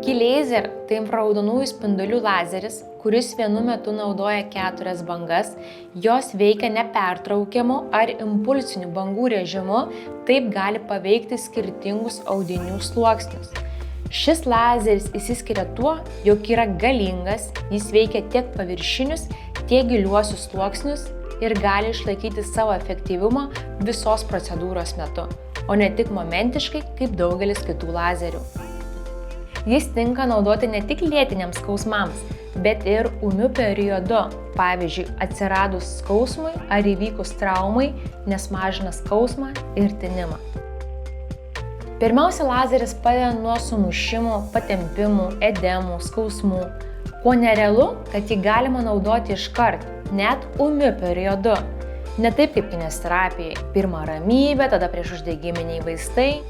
Key-laser tai infraraudonųjų spindulių lazeris, kuris vienu metu naudoja 4 bangas, jos veikia nepertraukiamu ar impulsiniu bangų režimu, taip gali paveikti skirtingus audinių sluoksnius. Šis lazeris išsiskiria tuo, jog yra galingas, jis veikia tiek paviršinius, tiek giliuosius sluoksnius ir gali išlaikyti savo efektyvumą visos procedūros metu, o ne tik momentiškai kaip daugelis kitų lazerių. Jis tinka naudoti ne tik lėtiniams skausmams, bet ir ūmiu periodu, pavyzdžiui, atsiradus skausmui ar įvykus traumai, nes mažina skausmą ir tinimą. Pirmiausia, lazeris padeda nuo sumušimų, patempimų, edemų, skausmų. Kuo nerealu, kad jį galima naudoti iškart, net ūmiu periodu. Ne taip kaip kineziterapijai. Pirma ramybė, tada priešuždegiminiai vaistai.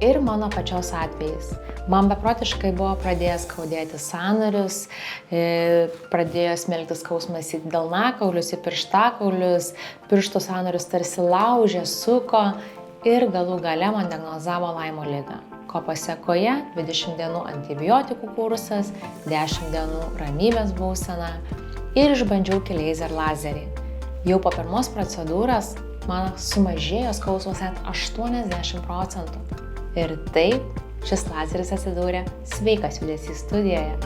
Ir mano pačios atvejais. Man beprotiškai buvo pradėjęs skaudėti sąnarius, pradėjo smelktis skausmas į delnakaulius, į pirštakaulius, pirštų sąnarius tarsi laužė, suko ir galų gale man diagnozavo Laimo ligą. Ko pasekoje 20 dienų antibiotikų kursas, 10 dienų ramybės būsena ir išbandžiau Key-laser lazerį. Jau po pirmos procedūros man sumažėjo skausmas net 80%. Ir taip šis lazeris atsidūrė Sveikas judesys studijoje.